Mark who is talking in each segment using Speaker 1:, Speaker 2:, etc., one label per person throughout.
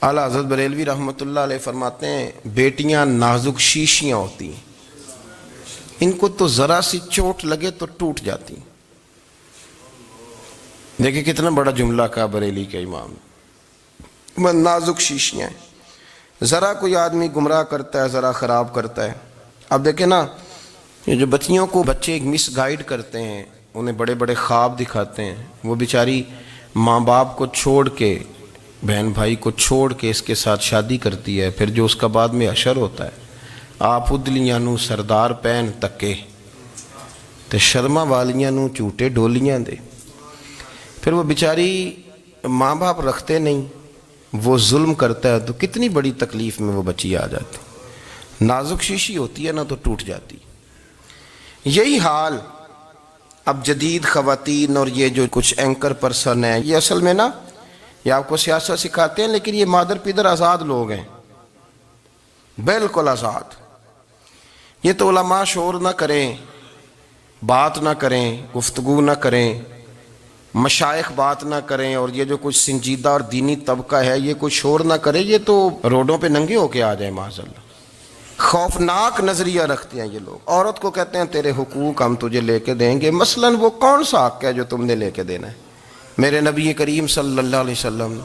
Speaker 1: اعلیٰ حضرت بریلوی رحمۃ اللہ علیہ فرماتے ہیں بیٹیاں نازک شیشیاں ہوتی ہیں، ان کو تو ذرا سی چوٹ لگے تو ٹوٹ جاتی ہیں۔ دیکھیں کتنا بڑا جملہ کہا بریلی کے امام، نازک شیشیاں ہیں، ذرا کوئی آدمی گمراہ کرتا ہے ذرا خراب کرتا ہے۔ اب دیکھیں نا، یہ جو بچیوں کو بچے مس گائیڈ کرتے ہیں، انہیں بڑے بڑے خواب دکھاتے ہیں، وہ بیچاری ماں باپ کو چھوڑ کے، بہن بھائی کو چھوڑ کے اس کے ساتھ شادی کرتی ہے، پھر جو اس کا بعد میں حشر ہوتا ہے، آپ ادلیاں نو سردار پہن تکے تے شرما والیاں نو چوٹے ڈولیاں دے۔ پھر وہ بیچاری ماں باپ رکھتے نہیں، وہ ظلم کرتا ہے تو کتنی بڑی تکلیف میں وہ بچی آ جاتی، نازک شیشی ہوتی ہے نا تو ٹوٹ جاتی۔ یہی حال اب جدید خواتین اور یہ جو کچھ اینکر پرسن ہیں، یہ اصل میں نا یہ آپ کو سیاست سکھاتے ہیں، لیکن یہ مادر پیدر آزاد لوگ ہیں، بالکل آزاد۔ یہ تو علماء شور نہ کریں، بات نہ کریں، گفتگو نہ کریں، مشائخ بات نہ کریں، اور یہ جو کچھ سنجیدہ اور دینی طبقہ ہے یہ کوئی شور نہ کرے، یہ تو روڈوں پہ ننگے ہو کے آ جائیں معاذ اللہ۔ خوفناک نظریہ رکھتے ہیں یہ لوگ، عورت کو کہتے ہیں تیرے حقوق ہم تجھے لے کے دیں گے۔ مثلاً وہ کون سا حق ہے جو تم نے لے کے دینا ہے؟ میرے نبی کریم صلی اللہ علیہ وسلم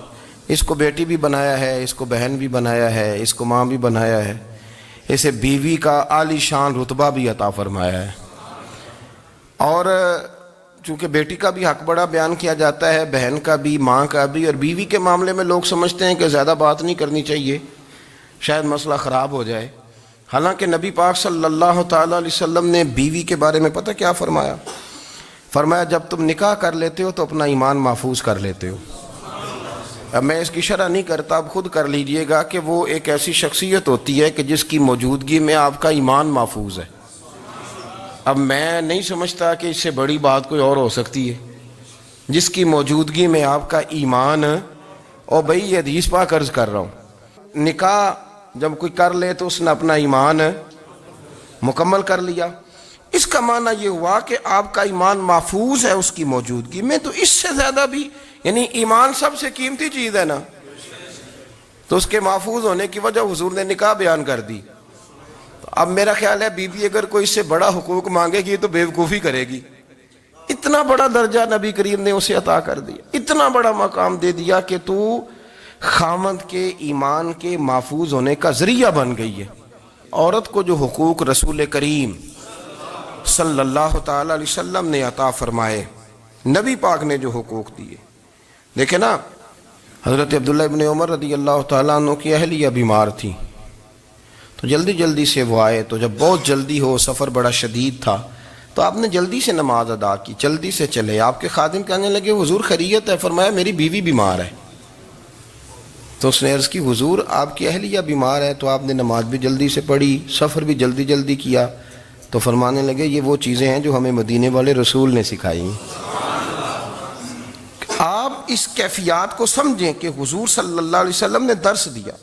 Speaker 1: اس کو بیٹی بھی بنایا ہے، اس کو بہن بھی بنایا ہے، اس کو ماں بھی بنایا ہے، اسے بیوی کا عالی شان رتبہ بھی عطا فرمایا ہے۔ اور چونکہ بیٹی کا بھی حق بڑا بیان کیا جاتا ہے، بہن کا بھی، ماں کا بھی، اور بیوی کے معاملے میں لوگ سمجھتے ہیں کہ زیادہ بات نہیں کرنی چاہیے، شاید مسئلہ خراب ہو جائے۔ حالانکہ نبی پاک صلی اللہ تعالیٰ علیہ وسلم نے بیوی کے بارے میں پتہ کیا فرمایا؟ فرمایا جب تم نکاح کر لیتے ہو تو اپنا ایمان محفوظ کر لیتے ہو۔ اب میں اس کی شرح نہیں کرتا، اب خود کر لیجئے گا کہ وہ ایک ایسی شخصیت ہوتی ہے کہ جس کی موجودگی میں آپ کا ایمان محفوظ ہے۔ اب میں نہیں سمجھتا کہ اس سے بڑی بات کوئی اور ہو سکتی ہے، جس کی موجودگی میں آپ کا ایمان، اور بھئی یہ حدیث پاک عرض کر رہا ہوں، نکاح جب کوئی کر لے تو اس نے اپنا ایمان مکمل کر لیا۔ اس کا معنی یہ ہوا کہ آپ کا ایمان محفوظ ہے اس کی موجودگی میں، تو اس سے زیادہ بھی، یعنی ایمان سب سے قیمتی چیز ہے نا، تو اس کے محفوظ ہونے کی وجہ حضور نے نکاح بیان کر دی۔ تو اب میرا خیال ہے بی بی اگر کوئی اس سے بڑا حقوق مانگے گی تو بیوقوفی کرے گی۔ اتنا بڑا درجہ نبی کریم نے اسے عطا کر دیا، اتنا بڑا مقام دے دیا کہ تو خامد کے ایمان کے محفوظ ہونے کا ذریعہ بن گئی ہے۔ عورت کو جو حقوق رسول کریم صلی اللہ تعالیٰ علیہ وسلم نے عطا فرمائے، نبی پاک نے جو حقوق دیے، دیکھیں نا، حضرت عبداللہ ابن عمر رضی اللہ تعالیٰ عنہ کی اہلیہ بیمار تھی، تو جلدی جلدی سے وہ آئے، تو جب بہت جلدی ہو، سفر بڑا شدید تھا، تو آپ نے جلدی سے نماز ادا کی، جلدی سے چلے۔ آپ کے خادم کہنے لگے حضور خیریت ہے؟ فرمایا میری بیوی بیمار ہے۔ تو اس نے عرض کی حضور آپ کی اہلیہ بیمار ہے، تو آپ نے نماز بھی جلدی سے پڑھی، سفر بھی جلدی جلدی کیا۔ تو فرمانے لگے یہ وہ چیزیں ہیں جو ہمیں مدینے والے رسول نے سکھائی ہیں۔ آپ اس کیفیات کو سمجھیں کہ حضور صلی اللہ علیہ وسلم نے درس دیا۔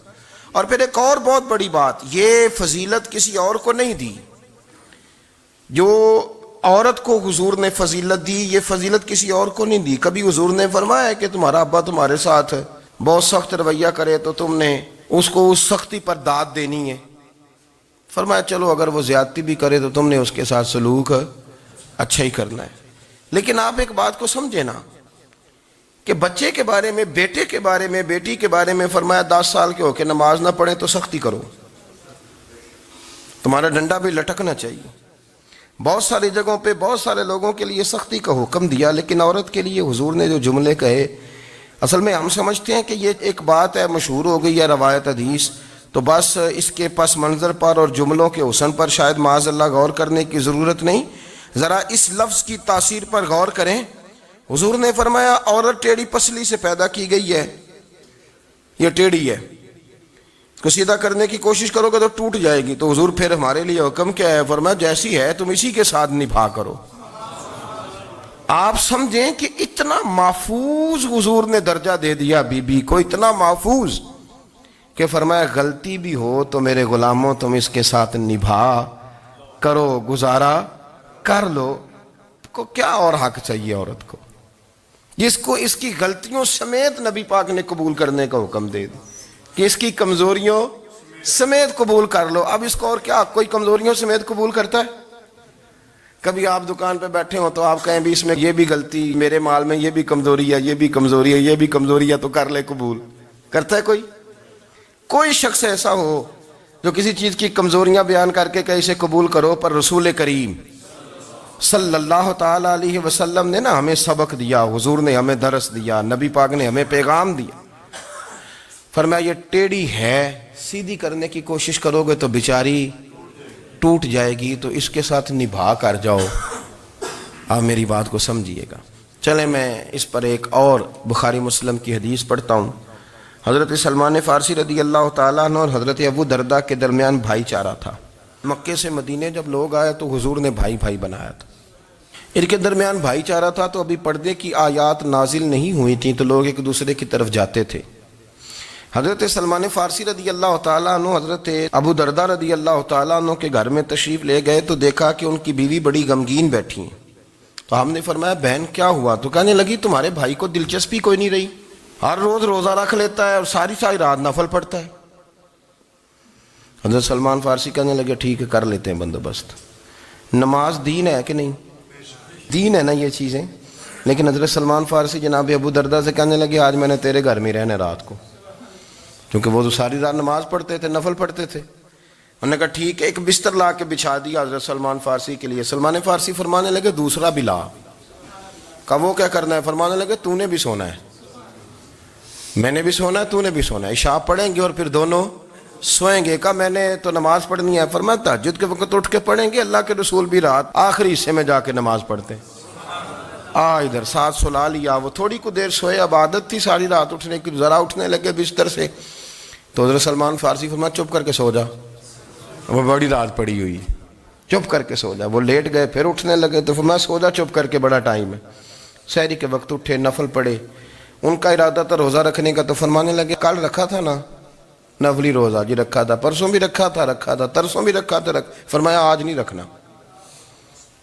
Speaker 1: اور پھر ایک اور بہت بڑی بات، یہ فضیلت کسی اور کو نہیں دی، جو عورت کو حضور نے فضیلت دی، یہ فضیلت کسی اور کو نہیں دی۔ کبھی حضور نے فرمایا کہ تمہارا ابا تمہارے ساتھ بہت سخت رویہ کرے تو تم نے اس کو اس سختی پر داد دینی ہے؟ فرمایا چلو اگر وہ زیادتی بھی کرے تو تم نے اس کے ساتھ سلوک اچھا ہی کرنا ہے۔ لیکن آپ ایک بات کو سمجھے نا کہ بچے کے بارے میں، بیٹے کے بارے میں، بیٹی کے بارے میں فرمایا 10 سال کے ہو کے نماز نہ پڑھیں تو سختی کرو، تمہارا ڈنڈا بھی لٹکنا چاہیے۔ بہت ساری جگہوں پہ بہت سارے لوگوں کے لیے سختی کا حکم دیا، لیکن عورت کے لیے حضور نے جو جملے کہے، اصل میں ہم سمجھتے ہیں کہ یہ ایک بات ہے، مشہور ہو گئی ہے روایت حدیث، تو بس اس کے پس منظر پر اور جملوں کے حسن پر شاید معاذ اللہ غور کرنے کی ضرورت نہیں، ذرا اس لفظ کی تاثیر پر غور کریں۔ حضور نے فرمایا عورت ٹیڑھی پسلی سے پیدا کی گئی ہے، یہ ٹیڑھی ہے، اس کو سیدھا کرنے کی کوشش کرو گے تو ٹوٹ جائے گی۔ تو حضور پھر ہمارے لیے حکم کیا ہے؟ فرمایا جیسی ہے تم اسی کے ساتھ نبھا کرو۔ آپ سمجھیں کہ اتنا محفوظ حضور نے درجہ دے دیا بی بی کو، اتنا محفوظ کہ فرمایا غلطی بھی ہو تو میرے غلاموں تم اس کے ساتھ نبھا کرو، گزارا کر لو۔ کو کیا اور حق چاہیے عورت کو، جس کو اس کی غلطیوں سمیت نبی پاک نے قبول کرنے کا حکم دے دی؟ کہ اس کی کمزوریوں سمیت قبول کر لو. اب اس کو اور کیا کوئی کمزوریوں سمیت قبول کرتا ہے؟ کبھی آپ دکان پہ بیٹھے ہو تو آپ کہیں بھی اس میں یہ بھی غلطی، میرے مال میں یہ بھی کمزوری ہے، یہ بھی کمزوری ہے، یہ بھی کمزوری ہے، تو کر لے قبول. کرتا ہے کوئی؟ کوئی شخص ایسا ہو جو کسی چیز کی کمزوریاں بیان کر کے کہ اسے قبول کرو؟ پر رسول کریم صلی اللہ تعالی علیہ وسلم نے نا ہمیں سبق دیا، حضور نے ہمیں درس دیا، نبی پاک نے ہمیں پیغام دیا. فرمایا یہ ٹیڑھی ہے، سیدھی کرنے کی کوشش کرو گے تو بیچاری ٹوٹ جائے گی، تو اس کے ساتھ نبھا کر جاؤ. آپ میری بات کو سمجھیے گا. چلیں میں اس پر ایک اور بخاری مسلم کی حدیث پڑھتا ہوں. حضرت سلمان فارسی رضی اللہ تعالیٰ عنہ اور حضرت ابو درداء کے درمیان بھائی چارہ تھا. مکے سے مدینے جب لوگ آئے تو حضور نے بھائی بھائی بنایا تھا. ان کے درمیان بھائی چارہ تھا تو ابھی پردے کی آیات نازل نہیں ہوئی تھیں، تو لوگ ایک دوسرے کی طرف جاتے تھے. حضرت سلمان فارسی رضی اللہ تعالیٰ عنہ حضرت ابو درداء رضی اللہ تعالیٰ عنہ کے گھر میں تشریف لے گئے تو دیکھا کہ ان کی بیوی بڑی غمگین بیٹھی ہیں. تو ہم نے فرمایا بہن کیا ہوا؟ تو کہنے لگی تمہارے بھائی کو دلچسپی کوئی نہیں رہی، ہر روز روزہ رکھ لیتا ہے اور ساری ساری رات نفل پڑھتا ہے. حضرت سلمان فارسی کہنے لگے ٹھیک ہے کر لیتے ہیں بندوبست. نماز دین ہے کہ نہیں؟ دین ہے نا یہ چیزیں. لیکن حضرت سلمان فارسی جناب ابو درداء سے کہنے لگے آج میں نے تیرے گھر میں رہنا رات کو، کیونکہ وہ تو ساری رات نماز پڑھتے تھے، نفل پڑھتے تھے. انہوں نے کہا ٹھیک ہے. ایک بستر لا کے بچھا دیا حضرت سلمان فارسی کے لیے. سلمان فارسی فرمانے لگے دوسرا بھی لا. کہا وہ کیا کرنا ہے؟ فرمانے لگے تو نے بھی سونا ہے، میں نے بھی سونا ہے، تو نے بھی سونا ہے. عشاء پڑھیں گے اور پھر دونوں سوئیں گے. کہا میں نے تو نماز پڑھنی ہے. فرمایا تہجد کے وقت اٹھ کے پڑھیں گے، اللہ کے رسول بھی رات آخری حصے میں جا کے نماز پڑھتے. ادھر ساتھ سلا لیا. وہ تھوڑی کو دیر سوئے، اب عادت تھی ساری رات اٹھنے کی، ذرا اٹھنے لگے بستر سے تو حضرت سلمان فارسی فرمایا چپ کر کے سو جا، وہ بڑی رات پڑی ہوئی، چپ کر کے سو جا. وہ لیٹ گئے، پھر اٹھنے لگے تو فرمایا سو جا چپ کر کے، بڑا ٹائم ہے. سحری کے وقت اٹھے، نفل پڑھے. ان کا ارادہ تھا روزہ رکھنے کا، تو فرمانے لگے کل رکھا تھا نا نفلی روزہ؟ جی رکھا تھا. پرسوں بھی رکھا تھا، ترسوں بھی رکھا تھا. فرمایا آج نہیں رکھنا،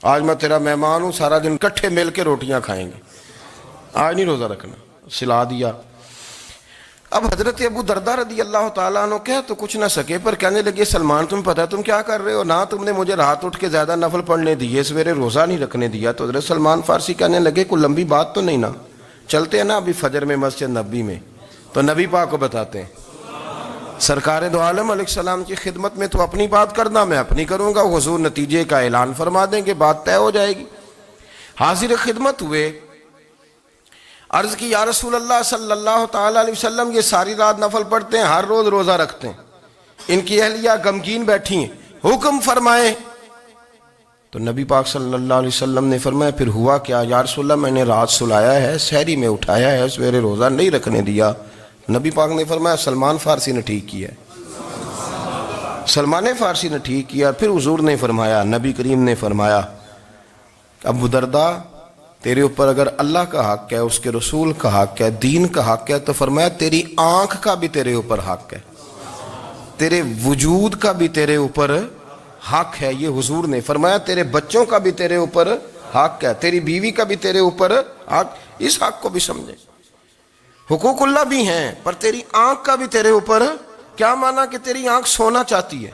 Speaker 1: آج میں تیرا مہمان ہوں، سارا دن کٹھے مل کے روٹیاں کھائیں گے، آج نہیں روزہ رکھنا. سلا دیا. اب حضرت ابو درداء رضی اللہ تعالیٰ عنہ کہہ تو کچھ نہ سکے، پر کہنے لگے سلمان تم پتہ تم کیا کر رہے ہو؟ نہ تم نے مجھے رات اٹھ کے زیادہ نفل پڑھنے دیے، سویرے روزہ نہیں رکھنے دیا. تو حضرت سلمان فارسی کہنے لگے کوئی لمبی بات تو نہیں نا، چلتے ہیں نا ابھی فجر میں مسجد نبی میں، تو نبی پاک کو بتاتے ہیں. سرکار دو عالم علیہ السلام کی خدمت میں تو اپنی بات کرنا، میں اپنی کروں گا. حضور نتیجے کا اعلان فرما دیں گے، بات طے ہو جائے گی. حاضر خدمت ہوئے، عرض کی یا رسول اللہ صلی اللہ تعالی علیہ وسلم یہ ساری رات نفل پڑھتے ہیں، ہر روز روزہ رکھتے ہیں، ان کی اہلیہ غمگین بیٹھی ہیں، حکم فرمائیں. تو نبی پاک صلی اللہ علیہ وسلم نے فرمایا پھر ہوا کیا؟ یا رسول اللہ میں نے رات سلایا ہے، سحری میں اٹھایا ہے، سویرے روزہ نہیں رکھنے دیا. نبی پاک نے فرمایا سلمان فارسی نے ٹھیک کیا ہے، سلمان فارسی نے ٹھیک کیا. پھر حضور نے فرمایا، نبی کریم نے فرمایا ابو درداء تیرے اوپر اگر اللہ کا حق ہے، اس کے رسول کا حق ہے، دین کا حق ہے، تو فرمایا تیری آنکھ کا بھی تیرے اوپر حق ہے، تیرے وجود کا بھی تیرے اوپر حق ہے. یہ حضور نے فرمایا تیرے بچوں کا بھی تیرے اوپر حق ہے، تیری بیوی کا بھی تیرے اوپر حق. اس حق کو بھی سمجھے. حقوق اللہ بھی ہیں، پر تیری آنکھ کا بھی تیرے اوپر. کیا مانا کہ تیری آنکھ سونا چاہتی ہے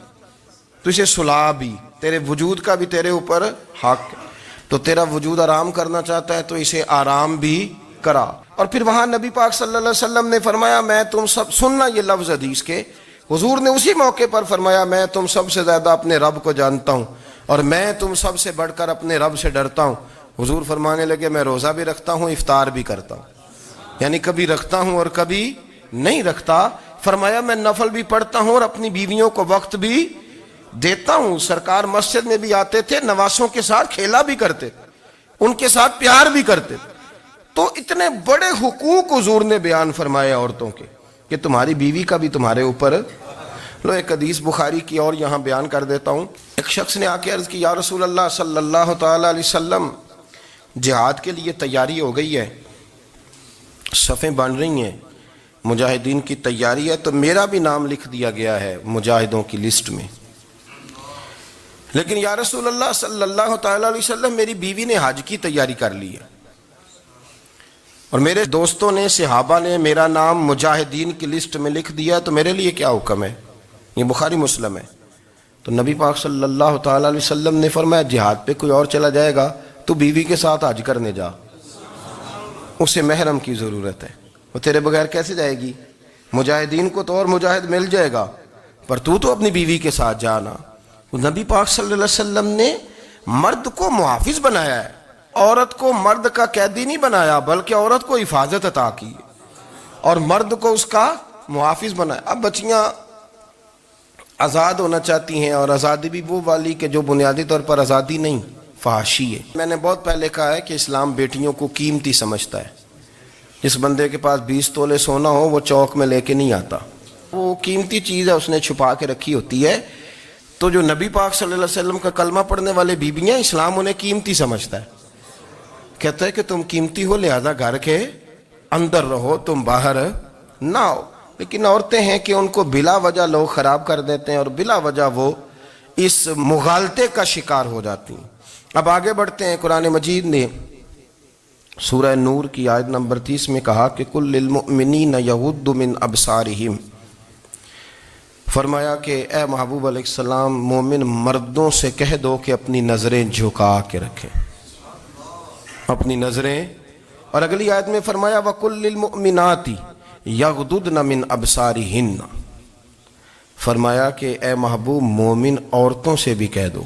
Speaker 1: تو اسے سلا بھی، تیرے وجود کا بھی تیرے اوپر حق ہے. تو تیرا وجود آرام کرنا چاہتا ہے تو اسے آرام بھی کرا. اور پھر وہاں نبی پاک صلی اللہ علیہ وسلم نے فرمایا میں تم سب، سننا یہ لفظ حدیث کے، حضور نے اسی موقع پر فرمایا میں تم سب سے زیادہ اپنے رب کو جانتا ہوں اور میں تم سب سے بڑھ کر اپنے رب سے ڈرتا ہوں. حضور فرمانے لگے میں روزہ بھی رکھتا ہوں، افطار بھی کرتا ہوں، یعنی کبھی رکھتا ہوں اور کبھی نہیں رکھتا. فرمایا میں نفل بھی پڑھتا ہوں اور اپنی بیویوں کو وقت بھی دیتا ہوں. سرکار مسجد میں بھی آتے تھے، نواسوں کے ساتھ کھیلا بھی کرتے تھے، ان کے ساتھ پیار بھی کرتے تھے. تو اتنے بڑے حقوق حضور نے بیان فرمائے عورتوں کے کہ تمہاری بیوی کا بھی تمہارے اوپر. لو ایک حدیث بخاری کی اور یہاں بیان کر دیتا ہوں. ایک شخص نے آ کے عرض کی یا رسول اللہ صلی اللہ تعالی علیہ وسلم جہاد کے لیے تیاری ہو گئی ہے، صفیں بن رہی ہیں، مجاہدین کی تیاری ہے، تو میرا بھی نام لکھ دیا گیا ہے مجاہدوں کی لسٹ میں، لیکن یا رسول اللہ صلی اللہ تعالی علیہ وسلم میری بیوی نے حج کی تیاری کر لی ہے. اور میرے دوستوں نے صحابہ نے میرا نام مجاہدین کی لسٹ میں لکھ دیا تو میرے لیے کیا حکم ہے؟ یہ بخاری مسلم ہے۔ تو نبی پاک صلی اللہ تعالیٰ علیہ وسلم نے فرمایا جہاد پہ کوئی اور چلا جائے گا تو بیوی کے ساتھ حج کرنے جا، اسے محرم کی ضرورت ہے، وہ تیرے بغیر کیسے جائے گی؟ مجاہدین کو تو اور مجاہد مل جائے گا، پر تو اپنی بیوی کے ساتھ جانا۔ نبی پاک صلی اللہ علیہ وسلم نے مرد کو محافظ بنایا ہے، عورت کو مرد کا قیدی نہیں بنایا، بلکہ عورت کو حفاظت عطا کی اور مرد کو اس کا محافظ بنایا۔ اب بچیاں آزاد ہونا چاہتی ہیں، اور آزادی بھی وہ والی کہ جو بنیادی طور پر آزادی نہیں، فحاشی ہے۔ میں نے بہت پہلے کہا ہے کہ اسلام بیٹیوں کو قیمتی سمجھتا ہے۔ جس بندے کے پاس 20 تولے سونا ہو وہ چوک میں لے کے نہیں آتا، وہ قیمتی چیز ہے، اس نے چھپا کے رکھی ہوتی ہے۔ تو جو نبی پاک صلی اللہ علیہ وسلم کا کلمہ پڑھنے والے بیبیاں، اسلام انہیں قیمتی سمجھتا ہے، کہتا ہے کہ تم قیمتی ہو لہذا گھر کے اندر رہو، تم باہر نہ ہو۔ لیکن عورتیں ہیں کہ ان کو بلا وجہ لوگ خراب کر دیتے ہیں اور بلا وجہ وہ اس مغالطے کا شکار ہو جاتی ہیں۔ اب آگے بڑھتے ہیں۔ قرآن مجید نے سورہ نور کی آیت نمبر 30 میں کہا کہ کل للمؤمنین یغضوا من ابصارہم، فرمایا کہ اے محبوب علیہ السلام مومن مردوں سے کہہ دو کہ اپنی نظریں جھکا کے رکھیں، اپنی نظریں۔ اور اگلی آیت میں فرمایا وَقُلْ لِلْمُؤْمِنَاتِ یغضضن من ابصارہن، فرمایا کہ اے محبوب مومن عورتوں سے بھی کہہ دو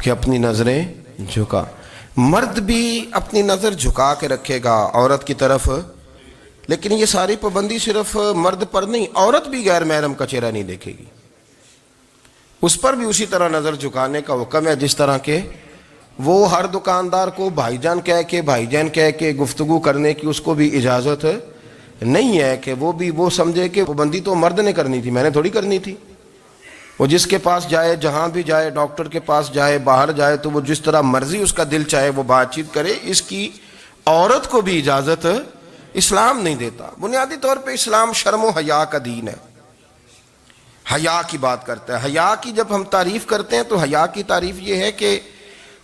Speaker 1: کہ اپنی نظریں جھکا۔ مرد بھی اپنی نظر جھکا کے رکھے گا عورت کی طرف، لیکن یہ ساری پابندی صرف مرد پر نہیں، عورت بھی غیر محرم کا چہرہ نہیں دیکھے گی، اس پر بھی اسی طرح نظر جھکانے کا حکم ہے جس طرح کہ وہ ہر دکاندار کو بھائی جان کہہ کے گفتگو کرنے کی اس کو بھی اجازت نہیں ہے کہ وہ بھی وہ سمجھے کہ پابندی تو مرد نے کرنی تھی، میں نے تھوڑی کرنی تھی۔ وہ جس کے پاس جائے، جہاں بھی جائے، ڈاکٹر کے پاس جائے، باہر جائے، تو وہ جس طرح مرضی اس کا دل چاہے وہ بات چیت کرے، اس کی عورت کو بھی اجازت اسلام نہیں دیتا۔ بنیادی طور پہ اسلام شرم و حیا کا دین ہے، حیا کی بات کرتا ہے۔ حیا کی جب ہم تعریف کرتے ہیں تو حیا کی تعریف یہ ہے کہ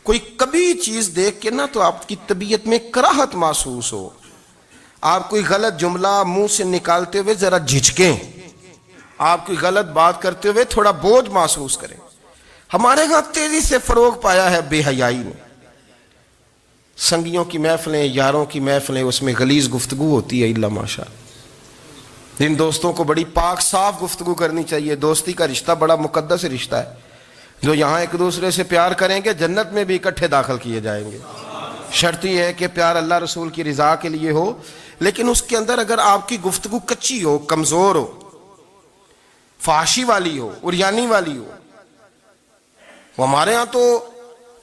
Speaker 1: کوئی کبھی چیز دیکھ کے نا تو آپ کی طبیعت میں کراہت محسوس ہو، آپ کوئی غلط جملہ منہ سے نکالتے ہوئے ذرا جھجکیں، آپ کوئی غلط بات کرتے ہوئے تھوڑا بوجھ محسوس کریں۔ ہمارے ہاں تیزی سے فروغ پایا ہے بے حیائی نے۔ سنگیوں کی محفلیں، یاروں کی محفلیں، اس میں غلیظ گفتگو ہوتی ہے، الا ماشاء اللہ۔ جن دوستوں کو بڑی پاک صاف گفتگو کرنی چاہیے، دوستی کا رشتہ بڑا مقدس رشتہ ہے، جو یہاں ایک دوسرے سے پیار کریں گے جنت میں بھی اکٹھے داخل کیے جائیں گے۔ شرط یہ ہے کہ پیار اللہ رسول کی رضا کے لیے ہو، لیکن اس کے اندر اگر آپ کی گفتگو کچی ہو، کمزور ہو، فحاشی والی ہو، عریانی والی ہو، وہ ہمارے ہاں تو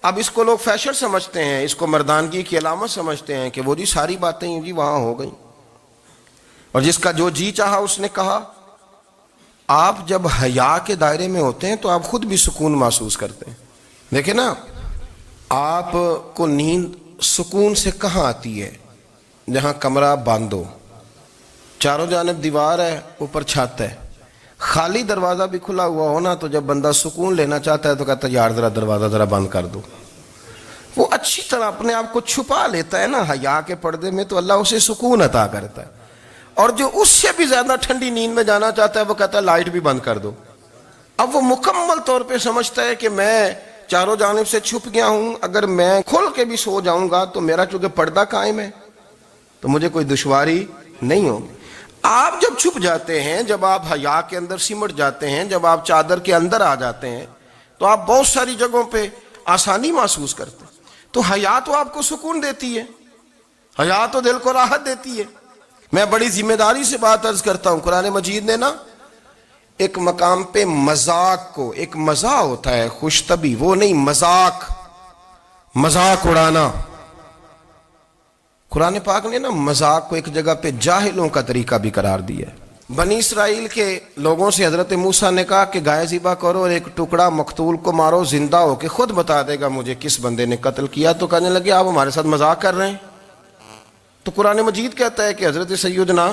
Speaker 1: اب اس کو لوگ فیشن سمجھتے ہیں، اس کو مردانگی کی علامت سمجھتے ہیں کہ وہ جی ساری باتیں جی وہاں ہو گئیں اور جس کا جو جی چاہا اس نے کہا۔ آپ جب حیا کے دائرے میں ہوتے ہیں تو آپ خود بھی سکون محسوس کرتے ہیں۔ دیکھیں نا، آپ کو نیند سکون سے کہاں آتی ہے؟ جہاں کمرہ بند ہو، چاروں جانب دیوار ہے، اوپر چھت ہے، خالی دروازہ بھی کھلا ہوا ہونا تو جب بندہ سکون لینا چاہتا ہے تو کہتا ہے یار ذرا دروازہ ذرا بند کر دو۔ وہ اچھی طرح اپنے آپ کو چھپا لیتا ہے نا حیا کے پردے میں، تو اللہ اسے سکون عطا کرتا ہے۔ اور جو اس سے بھی زیادہ ٹھنڈی نیند میں جانا چاہتا ہے وہ کہتا ہے لائٹ بھی بند کر دو۔ اب وہ مکمل طور پہ سمجھتا ہے کہ میں چاروں جانب سے چھپ گیا ہوں، اگر میں کھل کے بھی سو جاؤں گا تو میرا چونکہ پردہ قائم ہے تو مجھے کوئی دشواری نہیں ہوگی۔ آپ جب چھپ جاتے ہیں، جب آپ حیا کے اندر سمٹ جاتے ہیں، جب آپ چادر کے اندر آ جاتے ہیں تو آپ بہت ساری جگہوں پہ آسانی محسوس کرتے ہیں۔ تو حیا تو آپ کو سکون دیتی ہے، حیا تو دل کو راحت دیتی ہے۔ میں بڑی ذمہ داری سے بات عرض کرتا ہوں، قرآن مجید نے نا ایک مقام پہ مذاق کو، ایک مزاح ہوتا ہے خوش طبی، وہ نہیں، مذاق اڑانا، قرآن پاک نے نا مذاق کو ایک جگہ پہ جاہلوں کا طریقہ بھی قرار دیا ہے۔ بنی اسرائیل کے لوگوں سے حضرت موسیٰ نے کہا کہ گائے ذبح کرو اور ایک ٹکڑا مقتول کو مارو، زندہ ہو کے خود بتا دے گا مجھے کس بندے نے قتل کیا۔ تو کہنے لگے آپ ہمارے ساتھ مذاق کر رہے ہیں۔ تو قرآن مجید کہتا ہے کہ حضرت سیدنا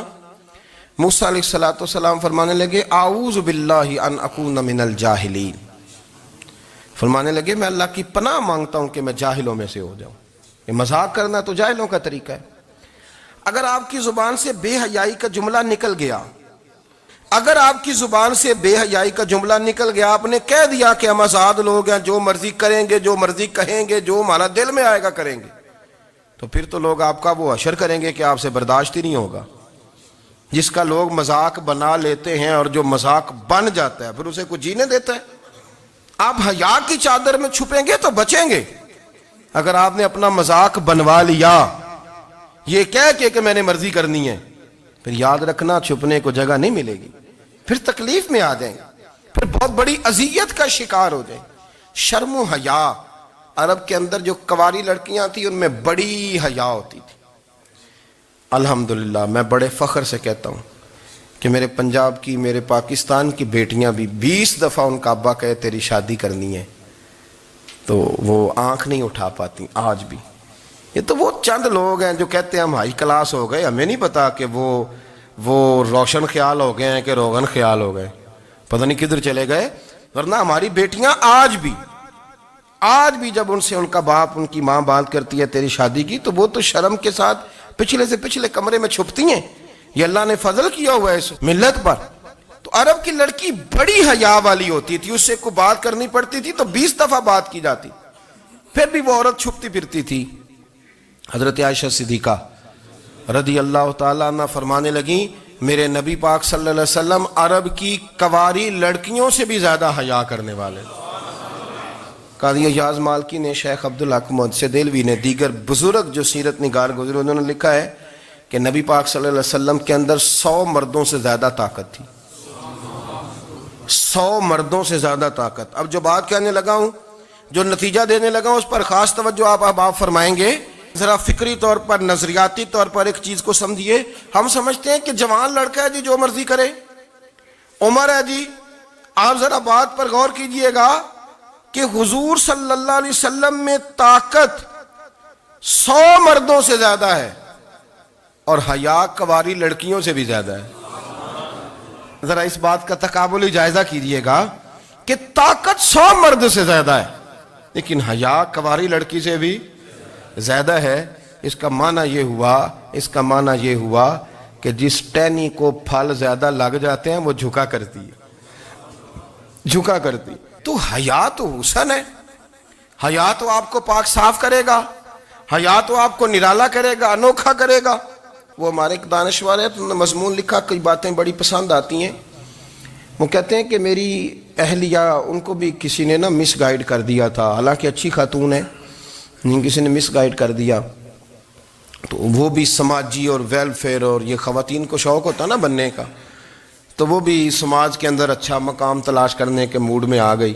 Speaker 1: موسیٰ علیہ السلام فرمانے لگے اعوذ باللہ ان اکون من الجاہلین، فرمانے لگے میں اللہ کی پناہ مانگتا ہوں کہ میں جاہلوں میں سے ہو جاؤں، یہ مذاق کرنا تو جاہلوں کا طریقہ ہے. اگر آپ کی زبان سے بے حیائی کا جملہ نکل گیا، اگر آپ کی زبان سے بے حیائی کا جملہ نکل گیا، آپ نے کہہ دیا کہ ہم آزاد لوگ ہیں، جو مرضی کریں گے، جو مرضی کہیں گے، جو ہمارا دل میں آئے گا کریں گے، تو پھر تو لوگ آپ کا وہ حشر کریں گے کہ آپ سے برداشت ہی نہیں ہوگا. جس کا لوگ مذاق بنا لیتے ہیں اور جو مذاق بن جاتا ہے پھر اسے کوئی جینے دیتا ہے. آپ حیا کی چادر میں چھپیں گے تو بچیں گے. اگر آپ نے اپنا مذاق بنوا لیا یہ کہہ کے کہ میں نے مرضی کرنی ہے، پھر یاد رکھنا چھپنے کو جگہ نہیں ملے گی، پھر تکلیف میں آ جائیں گے، پھر بہت بڑی اذیت کا شکار ہو جائیں. شرم و حیا، عرب کے اندر جو کنواری لڑکیاں تھیں ان میں بڑی حیا ہوتی تھی. الحمدللہ میں بڑے فخر سے کہتا ہوں کہ میرے پنجاب کی، میرے پاکستان کی بیٹیاں بھی 20 دفعہ ان کا ابا کہے تیری شادی کرنی ہے تو وہ آنکھ نہیں اٹھا پاتی آج بھی. یہ تو وہ چند لوگ ہیں جو کہتے ہیں ہم ہائی کلاس ہو گئے، ہمیں نہیں پتا کہ وہ روشن خیال ہو گئے ہیں کہ روغن خیال ہو گئے، پتہ نہیں کدھر چلے گئے. ورنہ ہماری بیٹیاں آج بھی جب ان سے ان کا باپ، ان کی ماں بات کرتی ہے تیری شادی کی، تو وہ تو شرم کے ساتھ پچھلے سے پچھلے کمرے میں چھپتی ہیں. یہ اللہ نے فضل کیا ہوا ہے اس ملت پر. تو عرب کی لڑکی بڑی حیا والی ہوتی تھی، اس سے کوئی بات کرنی پڑتی تھی تو 20 دفعہ بات کی جاتی، پھر بھی وہ عورت چھپتی پھرتی تھی. حضرت عائشہ صدیقہ رضی اللہ تعالیٰ عنہ فرمانے لگیں میرے نبی پاک صلی اللہ علیہ وسلم عرب کی کنواری لڑکیوں سے بھی زیادہ حیا کرنے والے. قاضی اعجاز مالکی نے، شیخ عبدالحق محدث دہلوی نے، دیگر بزرگ جو سیرت نگار گزرے انہوں نے لکھا ہے کہ نبی پاک صلی اللہ علیہ وسلم کے اندر 100 مردوں سے زیادہ طاقت تھی. 100 مردوں سے زیادہ طاقت. اب جو بات کہنے لگا ہوں، جو نتیجہ دینے لگا ہوں، اس پر خاص توجہ آپ فرمائیں گے. ذرا فکری طور پر، نظریاتی طور پر ایک چیز کو سمجھیے. ہم سمجھتے ہیں کہ جوان لڑکا ہے جی جو مرضی کرے، عمر ہے جی. آپ ذرا بات پر غور کیجئے گا کہ حضور صلی اللہ علیہ وسلم میں طاقت 100 مردوں سے زیادہ ہے اور حیا کنواری لڑکیوں سے بھی زیادہ ہے. ذرا اس بات کا تقابلی جائزہ کیجئے گا کہ طاقت 100 مرد سے زیادہ ہے لیکن حیا کنواری لڑکی سے بھی زیادہ ہے. اس کا معنی یہ ہوا کہ جس ٹہنی کو پھل زیادہ لگ جاتے ہیں وہ جھکا کرتی. تو حیا تو حسن ہے، حیا تو آپ کو پاک صاف کرے گا، حیا تو آپ کو نرالا کرے گا، انوکھا کرے گا. وہ ہمارے ایک دانشور ہے، انہوں نے مضمون لکھا، کئی باتیں بڑی پسند آتی ہیں. وہ کہتے ہیں کہ میری اہلیہ، ان کو بھی کسی نے مس گائیڈ کر دیا تھا، حالانکہ اچھی خاتون ہے، کسی نے مس گائیڈ کر دیا. تو وہ بھی سماجی اور ویلفیئر اور یہ خواتین کو شوق ہوتا نا بننے کا، تو وہ بھی سماج کے اندر اچھا مقام تلاش کرنے کے موڈ میں آ گئی.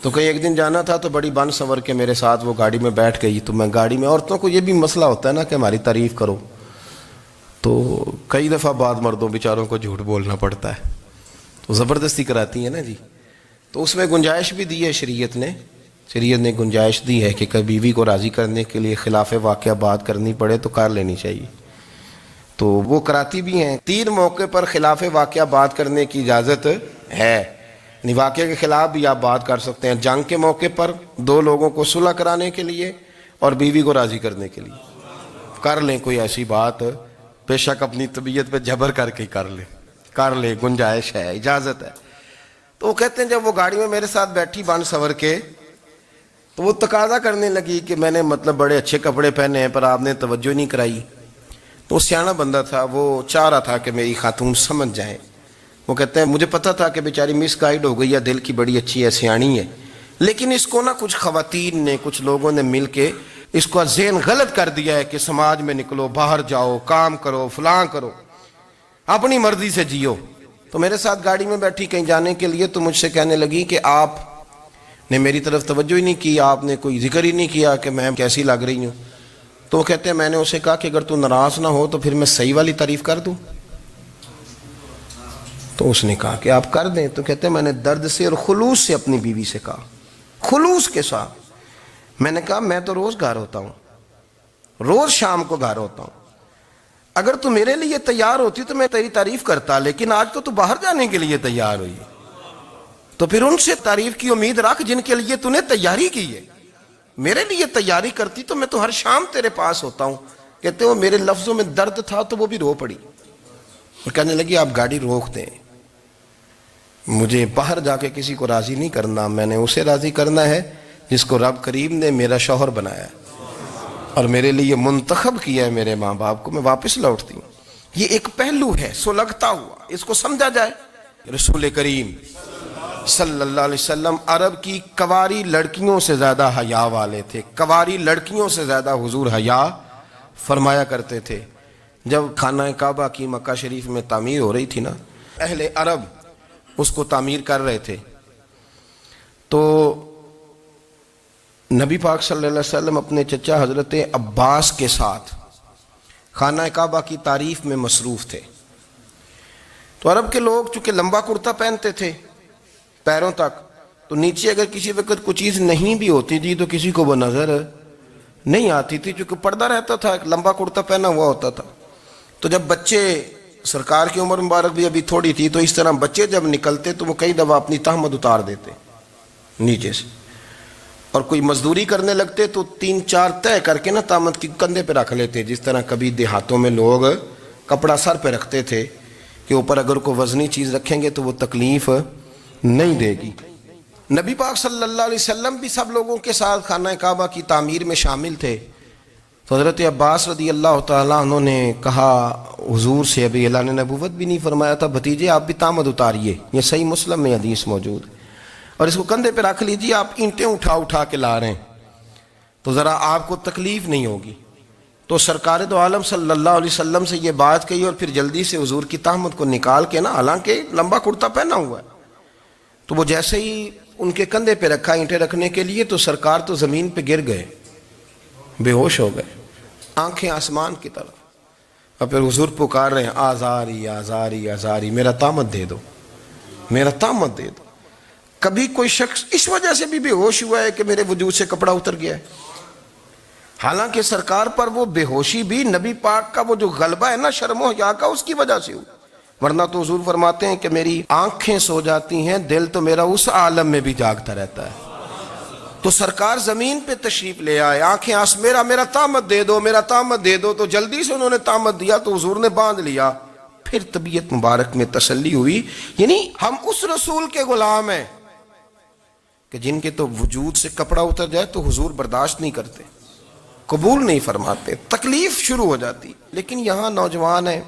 Speaker 1: تو کہیں ایک دن جانا تھا تو بڑی بن سنور کے میرے ساتھ وہ گاڑی میں بیٹھ گئی. تو میں گاڑی میں، عورتوں کو یہ بھی مسئلہ ہوتا ہے نا کہ ہماری تعریف کرو، تو کئی دفعہ بعد مردوں بیچاروں کو جھوٹ بولنا پڑتا ہے، تو زبردستی کراتی ہیں نا جی. تو اس میں گنجائش بھی دی ہے شریعت نے گنجائش دی ہے کہ کبھی بیوی کو راضی کرنے کے لیے خلاف واقعہ بات کرنی پڑے تو کر لینی چاہیے. تو وہ کراتی بھی ہیں. 3 موقع پر خلاف واقعہ بات کرنے کی اجازت ہے، یعنی واقعے کے خلاف بھی آپ بات کر سکتے ہیں. جنگ کے موقع پر 2 لوگوں کو صلح کرانے کے لیے اور بیوی کو راضی کرنے کے لیے کر لیں کوئی ایسی بات، بے شک اپنی طبیعت پہ جبر کر کے کر لیں، گنجائش ہے، اجازت ہے. تو وہ کہتے ہیں جب وہ گاڑی میں میرے ساتھ بیٹھی بن سنور کے، تو وہ تقاضا کرنے لگی کہ میں نے بڑے اچھے کپڑے پہنے ہیں پر آپ نے توجہ نہیں کرائی. تو وہ سیاںا بندہ تھا، وہ چاہ رہا تھا کہ میری خاتون سمجھ جائیں. وہ کہتے ہیں مجھے پتا تھا کہ بیچاری مس گائیڈ ہو گئی ہے، دل کی بڑی اچھی ہے، سیاਣੀ ہے، لیکن اس کو کچھ خواتین نے، کچھ لوگوں نے مل کے اس کو ذہن غلط کر دیا ہے کہ سماج میں نکلو، باہر جاؤ، کام کرو، فلاں کرو، اپنی مرضی سے جیو. تو میرے ساتھ گاڑی میں بیٹھی کہیں جانے کے لیے، تو مجھ سے کہنے لگی کہ آپ نے میری طرف توجہ ہی نہیں کی، آپ نے کوئی ذکر ہی نہیں کیا کہ میں کیسی لگ رہی ہوں. تو وہ کہتے ہیں میں نے اسے کہا کہ اگر تو ناراض نہ ہو تو پھر میں صحیح والی تعریف کر دوں. تو اس نے کہا کہ آپ کر دیں. تو کہتے ہیں میں نے درد سے اور خلوص سے اپنی بیوی سے کہا، خلوص کے ساتھ. میں نے کہا میں تو روز گھر ہوتا ہوں، روز شام کو گھر ہوتا ہوں، اگر تو میرے لیے تیار ہوتی تو میں تیری تعریف کرتا، لیکن آج تو باہر جانے کے لیے تیار ہوئی، تو پھر ان سے تعریف کی امید رکھ جن کے لیے تو نے تیاری کی ہے. میرے لیے تیاری کرتی تو میں تو ہر شام تیرے پاس ہوتا ہوں. کہتے وہ میرے لفظوں میں درد تھا تو وہ بھی رو پڑی اور کہنے لگی آپ گاڑی روک دیں, مجھے باہر جا کے کسی کو راضی نہیں کرنا, میں نے اسے راضی کرنا ہے جس کو رب کریم نے میرا شوہر بنایا اور میرے لیے منتخب کیا ہے میرے ماں باپ کو, میں واپس لوٹتی ہوں. یہ ایک پہلو ہے سلگتا ہوا, اس کو سمجھا جائے. رسول کریم صلی اللہ علیہ وسلم عرب کی کواری لڑکیوں سے زیادہ حیا والے تھے, کواری لڑکیوں سے زیادہ حضور حیا فرمایا کرتے تھے. جب خانہ کعبہ کی مکہ شریف میں تعمیر ہو رہی تھی نا, اہل عرب اس کو تعمیر کر رہے تھے, تو نبی پاک صلی اللہ علیہ وسلم اپنے چچا حضرت عباس کے ساتھ خانہ کعبہ کی تعریف میں مصروف تھے. تو عرب کے لوگ چونکہ لمبا کرتا پہنتے تھے پیروں تک, تو نیچے اگر کسی وقت کوئی چیز نہیں بھی ہوتی تھی تو کسی کو وہ نظر نہیں آتی تھی, چونکہ پردہ رہتا تھا, ایک لمبا کرتا پہنا ہوا ہوتا تھا. تو جب بچے, سرکار کی عمر مبارک بھی ابھی تھوڑی تھی, تو اس طرح بچے جب نکلتے تو وہ کئی دفعہ اپنی تہمد اتار دیتے نیچے سے, اور کوئی مزدوری کرنے لگتے تو 3-4 طے کر کے نا تہمد کی کندھے پہ رکھ لیتے, جس طرح کبھی دیہاتوں میں لوگ کپڑا سر پہ رکھتے تھے کہ اوپر اگر کوئی وزنی چیز رکھیں گے تو وہ تکلیف نہیں دے گی. نبی پاک صلی اللہ علیہ وسلم بھی سب لوگوں کے ساتھ خانہ کعبہ کی تعمیر میں شامل تھے. تو حضرت عباس رضی اللہ تعالیٰ عنہ نے کہا حضور سے, ابھی اللہ نے نبوت بھی نہیں فرمایا تھا, بھتیجے آپ بھی تامد اتاریے, یہ صحیح مسلم میں حدیث موجود ہے, اور اس کو کندھے پہ رکھ لیجیے, آپ اینٹیں اٹھا کے لا رہے ہیں تو ذرا آپ کو تکلیف نہیں ہوگی. تو سرکار دو عالم صلی اللہ علیہ وسلم سے یہ بات کہی, اور پھر جلدی سے حضور کی تہمد کو نکال کے نا, حالانکہ لمبا کرتا پہنا ہوا ہے, تو وہ جیسے ہی ان کے کندھے پہ رکھا اینٹیں رکھنے کے لیے, تو سرکار تو زمین پہ گر گئے, بے ہوش ہو گئے, آنکھیں آسمان کی طرف, اور پھر حضور پکار رہے ہیں آزاری آزاری آزاری, میرا تامد دے دو, میرا تامد دے دو. کبھی کوئی شخص اس وجہ سے بھی بے ہوش ہوا ہے کہ میرے وجود سے کپڑا اتر گیا ہے, حالانکہ سرکار پر وہ بے ہوشی بھی نبی پاک کا وہ جو غلبہ ہے نا شرم و حیا کا, اس کی وجہ سے ہو, ورنہ تو حضور فرماتے ہیں کہ میری آنکھیں سو جاتی ہیں, دل تو میرا اس عالم میں بھی جاگتا رہتا ہے. تو سرکار زمین پہ تشریف لے آئے, آنکھیں میرا تامد دے دو, میرا تامد دے دو. تو جلدی سے انہوں نے تامد دیا تو حضور نے باندھ لیا. پھر طبیعت مبارک میں تسلی ہوئی, یعنی ہم اس رسول کے غلام ہیں کہ جن کے تو وجود سے کپڑا اتر جائے تو حضور برداشت نہیں کرتے, قبول نہیں فرماتے, تکلیف شروع ہو جاتی. لیکن یہاں نوجوان ہیں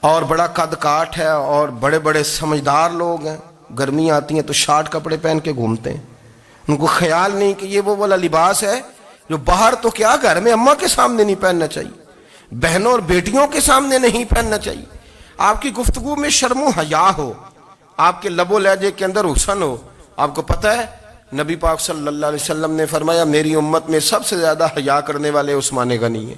Speaker 1: اور بڑا قد کاٹ ہے اور بڑے بڑے سمجھدار لوگ ہیں, گرمی آتی ہیں تو شارٹ کپڑے پہن کے گھومتے ہیں, ان کو خیال نہیں کہ یہ وہ والا لباس ہے جو باہر تو کیا گھر میں اماں کے سامنے نہیں پہننا چاہیے, بہنوں اور بیٹیوں کے سامنے نہیں پہننا چاہیے. آپ کی گفتگو میں شرم و حیا ہو, آپ کے لب و لہجے کے اندر حسن ہو. آپ کو پتہ ہے نبی پاک صلی اللہ علیہ وسلم نے فرمایا میری امت میں سب سے زیادہ حیا کرنے والے عثمان غنی ہیں,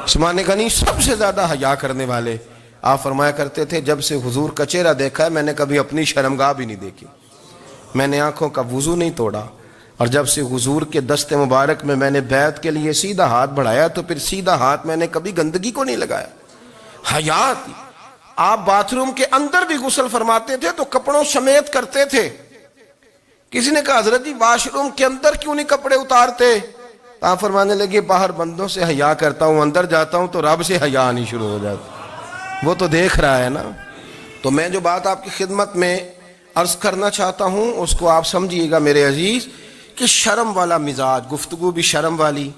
Speaker 1: عثمان غنی سب سے زیادہ حیا کرنے والے. آپ فرمایا کرتے تھے جب سے حضور کا چہرہ دیکھا ہے میں نے کبھی اپنی شرمگاہ بھی نہیں دیکھی, میں نے آنکھوں کا وضو نہیں توڑا, اور جب سے حضور کے دست مبارک میں نے بیعت کے لیے سیدھا ہاتھ بڑھایا تو پھر سیدھا ہاتھ میں نے کبھی گندگی کو نہیں لگایا. حیا تھی. آپ باتھ روم کے اندر بھی غسل فرماتے تھے تو کپڑوں سمیت کرتے تھے. کسی نے کہا حضرت جی واش روم کے اندر کیوں نہیں کپڑے اتارتے؟ آپ فرمانے لگے باہر بندوں سے حیا کرتا ہوں, اندر جاتا ہوں تو رب سے حیا آنی شروع ہو جاتی, وہ تو دیکھ رہا ہے نا. تو میں جو بات آپ کی خدمت میں عرض کرنا چاہتا ہوں اس کو آپ سمجھیے گا میرے عزیز, کہ شرم والا مزاج, گفتگو بھی شرم والی,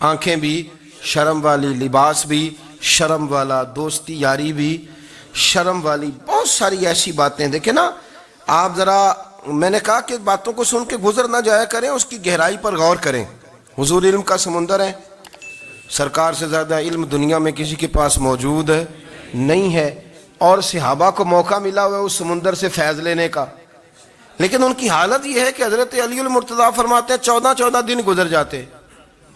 Speaker 1: آنکھیں بھی شرم والی, لباس بھی شرم والا, دوستی یاری بھی شرم والی, بہت ساری ایسی باتیں. دیکھیں نا آپ ذرا, میں نے کہا کہ باتوں کو سن کے گزر نہ جایا کریں, اس کی گہرائی پر غور کریں. حضور علم کا سمندر ہے, سرکار سے زیادہ علم دنیا میں کسی کے پاس موجود نہیں ہے, اور صحابہ کو موقع ملا ہوا ہے اس سمندر سے فیض لینے کا. لیکن ان کی حالت یہ ہے کہ حضرت علی المرتضیٰ فرماتے ہیں 14 دن گزر جاتے,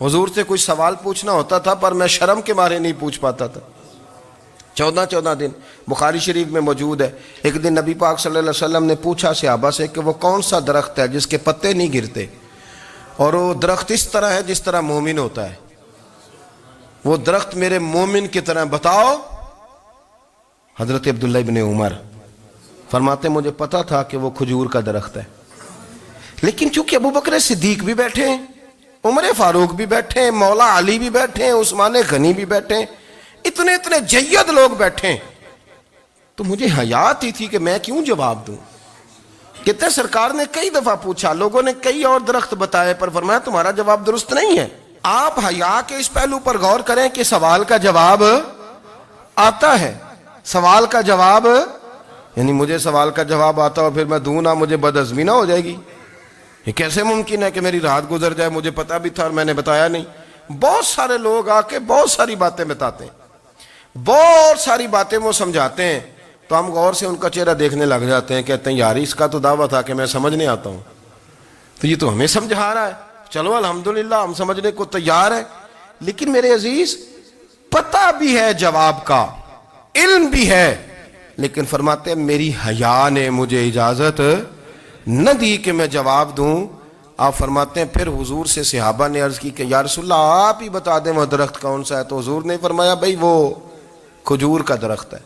Speaker 1: حضور سے کوئی سوال پوچھنا ہوتا تھا پر میں شرم کے مارے نہیں پوچھ پاتا تھا. 14 دن بخاری شریف میں موجود ہے. ایک دن نبی پاک صلی اللہ علیہ وسلم نے پوچھا صحابہ سے کہ وہ کون سا درخت ہے جس کے پتے نہیں گرتے, اور وہ درخت اس طرح ہے جس طرح مومن ہوتا ہے, وہ درخت میرے مومن کی طرح بتاؤ. حضرت عبداللہ ابن عمر فرماتے مجھے پتا تھا کہ وہ کھجور کا درخت ہے, لیکن چونکہ ابو بکر صدیق بھی بیٹھے ہیں، عمر فاروق بھی بیٹھے ہیں، مولا علی بھی بیٹھے ہیں، عثمان غنی بھی بیٹھے ہیں، اتنے اتنے جید لوگ بیٹھے ہیں، تو مجھے حیا آتی تھی کہ میں کیوں جواب دوں. کہتے ہیں سرکار نے کئی دفعہ پوچھا، لوگوں نے کئی اور درخت بتائے، پر فرمایا تمہارا جواب درست نہیں ہے. آپ حیا کے اس پہلو پر غور کریں کہ سوال کا جواب آتا ہے. سوال کا جواب یعنی مجھے سوال کا جواب آتا ہو پھر میں دوں نہ، مجھے بدعزمی نہ ہو جائے گی. یہ کیسے ممکن ہے کہ میری رات گزر جائے، مجھے پتا بھی تھا اور میں نے بتایا نہیں. بہت سارے لوگ آ کے بہت ساری باتیں بتاتے ہیں، بہت ساری باتیں وہ سمجھاتے ہیں، تو ہم غور سے ان کا چہرہ دیکھنے لگ جاتے ہیں، کہتے ہیں یار اس کا تو دعویٰ تھا کہ میں سمجھنے آتا ہوں، تو یہ تو ہمیں سمجھا رہا ہے. چلو الحمدللہ ہم سمجھنے کو تیار ہیں. لیکن میرے عزیز پتہ بھی ہے جواب کا، علم بھی ہے، لیکن فرماتے ہیں میری حیا نے مجھے اجازت نہ دی کہ میں جواب دوں. آپ فرماتے ہیں پھر حضور سے صحابہ نے عرض کی کہ یا رسول اللہ آپ ہی بتا دیں وہ درخت کون سا ہے. تو حضور نے فرمایا بھئی وہ کھجور کا درخت ہے.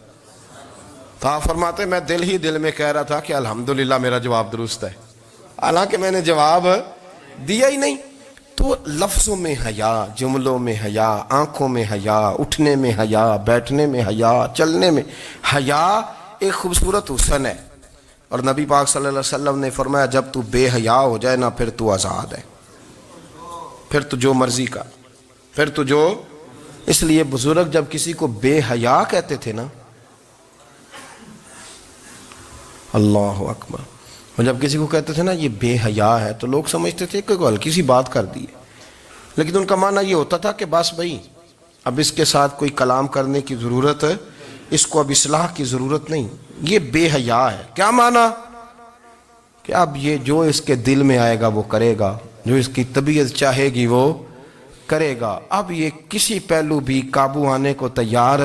Speaker 1: تو آپ فرماتے ہیں میں دل ہی دل میں کہہ رہا تھا کہ الحمدللہ میرا جواب درست ہے، حالانکہ میں نے جواب دیا ہی نہیں. تو لفظوں میں حیا، جملوں میں حیا، آنکھوں میں حیا، اٹھنے میں حیا، بیٹھنے میں حیا، چلنے میں حیا ایک خوبصورت حسن ہے. اور نبی پاک صلی اللہ علیہ وسلم نے فرمایا جب تو بے حیا ہو جائے نا پھر تو آزاد ہے، پھر تو جو مرضی کا، پھر تو جو. اس لیے بزرگ جب کسی کو بے حیا کہتے تھے نا، اللہ اکبر، اور جب کسی کو کہتے تھے نا یہ بے حیا ہے تو لوگ سمجھتے تھے کہ کوئی ہلکی سی بات کر دی ہے، لیکن ان کا معنی یہ ہوتا تھا کہ بس بھئی اب اس کے ساتھ کوئی کلام کرنے کی ضرورت ہے، اس کو اب اصلاح کی ضرورت نہیں، یہ بے حیا ہے. کیا معنی؟ کہ اب یہ جو اس کے دل میں آئے گا وہ کرے گا، جو اس کی طبیعت چاہے گی وہ کرے گا، اب یہ کسی پہلو بھی قابو آنے کو تیار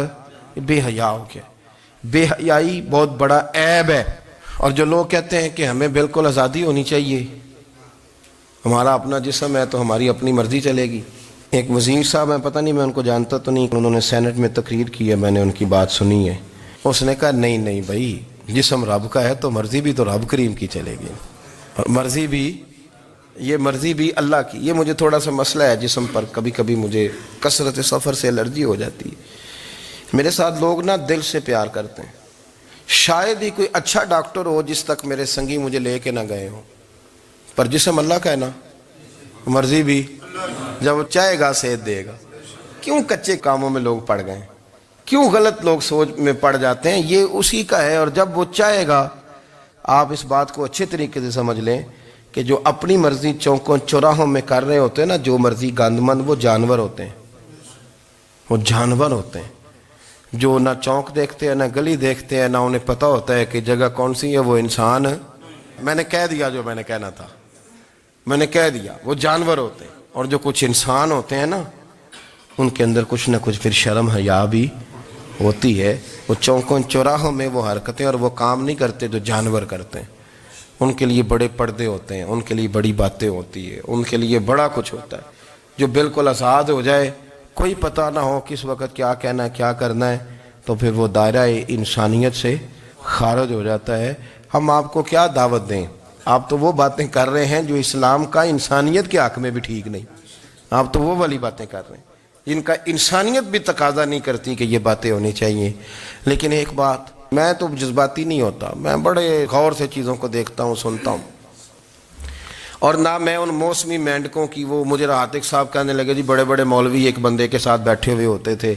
Speaker 1: بے حیا ہو گیا. بے حیائی بہت بڑا عیب ہے. اور جو لوگ کہتے ہیں کہ ہمیں بالکل آزادی ہونی چاہیے، ہمارا اپنا جسم ہے تو ہماری اپنی مرضی چلے گی. ایک وزیر صاحب ہیں، پتہ نہیں میں ان کو جانتا تو نہیں، انہوں نے سینٹ میں تقریر کی ہے، میں نے ان کی بات سنی ہے. اس نے کہا نہیں نہیں بھائی جسم رب کا ہے تو مرضی بھی تو رب کریم کی چلے گی، اور مرضی بھی یہ مرضی بھی اللہ کی. یہ مجھے تھوڑا سا مسئلہ ہے جسم پر، کبھی کبھی مجھے کثرت سفر سے الرجی ہو جاتی ہے. میرے ساتھ لوگ نا دل سے پیار کرتے ہیں، شاید ہی کوئی اچھا ڈاکٹر ہو جس تک میرے سنگی مجھے لے کے نہ گئے ہوں، پر جسم اللہ کا ہے نا، مرضی بھی جب وہ چاہے گا صحت دے گا. کیوں کچے کاموں میں لوگ پڑ گئے، کیوں غلط لوگ سوچ میں پڑ جاتے ہیں؟ یہ اسی کا ہے. اور جب وہ چاہے گا، آپ اس بات کو اچھے طریقے سے سمجھ لیں کہ جو اپنی مرضی چوکوں چوراہوں میں کر رہے ہوتے ہیں نا، جو مرضی گاندمند، وہ جانور ہوتے ہیں، وہ جانور ہوتے ہیں جو نہ چونک دیکھتے ہیں نہ گلی دیکھتے ہیں، نہ انہیں پتہ ہوتا ہے کہ جگہ کون سی ہے. وہ انسان، میں نے کہہ دیا جو میں نے کہنا تھا، میں نے کہہ دیا، وہ جانور ہوتے ہیں. اور جو کچھ انسان ہوتے ہیں نا، ان کے اندر کچھ نہ کچھ پھر شرم حیا بھی ہوتی ہے. وہ چوکوں چوراہوں میں وہ حرکتیں اور وہ کام نہیں کرتے جو جانور کرتے ہیں. ان کے لیے بڑے پردے ہوتے ہیں، ان کے لیے بڑی باتیں ہوتی ہے، ان کے لیے بڑا کچھ ہوتا ہے. جو بالکل آزاد ہو جائے، کوئی پتہ نہ ہو کس وقت کیا کہنا ہے کیا کرنا ہے، تو پھر وہ دائرہ انسانیت سے خارج ہو جاتا ہے. ہم آپ کو کیا دعوت دیں؟ آپ تو وہ باتیں کر رہے ہیں جو اسلام کا انسانیت کے حق میں بھی ٹھیک نہیں. آپ تو وہ والی باتیں کر رہے ہیں جن کا انسانیت بھی تقاضا نہیں کرتی کہ یہ باتیں ہونی چاہیے. لیکن ایک بات، میں تو جذباتی نہیں ہوتا، میں بڑے غور سے چیزوں کو دیکھتا ہوں، سنتا ہوں. اور نہ میں ان موسمی مینڈکوں کی، وہ مجھے عاتق صاحب کہنے لگے جی بڑے بڑے مولوی ایک بندے کے ساتھ بیٹھے ہوئے ہوتے تھے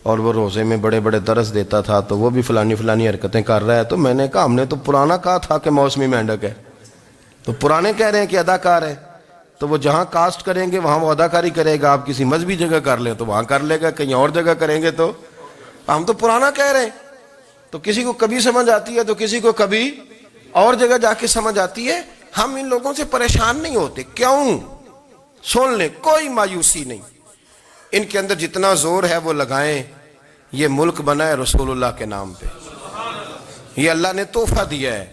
Speaker 1: اور وہ روزے میں بڑے بڑے درس دیتا تھا تو وہ بھی فلانی فلانی حرکتیں کر رہا ہے. تو میں نے کہا ہم نے تو پرانا کہا تھا کہ موسمی مینڈک ہے، تو پرانے کہہ رہے ہیں کہ اداکار ہے، تو وہ جہاں کاسٹ کریں گے وہاں وہ اداکاری کرے گا. آپ کسی مذہبی جگہ کر لیں تو وہاں کر لے گا، کہیں اور جگہ کریں گے تو ہم تو پرانا کہہ رہے ہیں. تو کسی کو کبھی سمجھ آتی ہے تو کسی کو کبھی اور جگہ جا کے سمجھ آتی ہے. ہم ان لوگوں سے پریشان نہیں ہوتے. کیوں؟ سن لیں، کوئی مایوسی نہیں. ان کے اندر جتنا زور ہے وہ لگائیں. یہ ملک بنا ہے رسول اللہ کے نام پہ، یہ اللہ نے تحفہ دیا ہے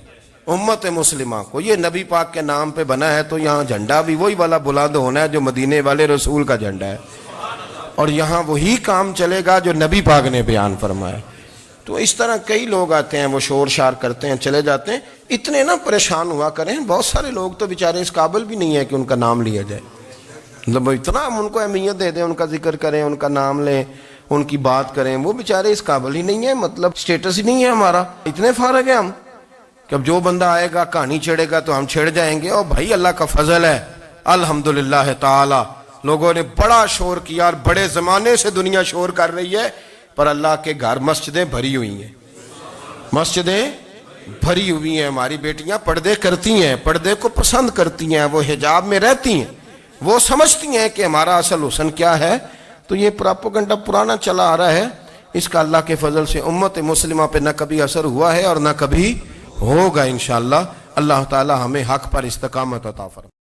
Speaker 1: امت مسلمہ کو. یہ نبی پاک کے نام پہ بنا ہے تو یہاں جھنڈا بھی وہی والا بلند ہونا ہے جو مدینے والے رسول کا جھنڈا ہے، اور یہاں وہی کام چلے گا جو نبی پاک نے بیان فرمایا. تو اس طرح کئی لوگ آتے ہیں، وہ شور شار کرتے ہیں، چلے جاتے ہیں. اتنے نہ پریشان ہوا کریں، بہت سارے لوگ تو بیچارے اس قابل بھی نہیں ہے کہ ان کا نام لیا جائے. مطلب اتنا ہم ان کو اہمیت دے دیں، ان کا ذکر کریں، ان کا نام لیں، ان کی بات کریں، وہ بیچارے اس قابل ہی نہیں ہے. مطلب سٹیٹس ہی نہیں ہے ہمارا. اتنے فارغ ہیں ہم کہ اب جو بندہ آئے گا کہانی چھیڑے گا تو ہم چھیڑ جائیں گے. اور بھائی اللہ کا فضل ہے الحمدللہ تعالی، لوگوں نے بڑا شور کیا، اور بڑے زمانے سے دنیا شور کر رہی ہے، پر اللہ کے گھر مسجدیں بھری ہوئی ہیں. مسجدیں بھری ہوئی ہیں. ہماری بیٹیاں پردے کرتی ہیں، پردے کو پسند کرتی ہیں، وہ حجاب میں رہتی ہیں، وہ سمجھتی ہیں کہ ہمارا اصل حسن کیا ہے. تو یہ پراپوگنڈا پرانا چلا آ رہا ہے، اس کا اللہ کے فضل سے امت مسلمہ پہ نہ کبھی اثر ہوا ہے اور نہ کبھی ہوگا انشاءاللہ. اللہ تعالی ہمیں حق پر استقامت عطا فرمائے.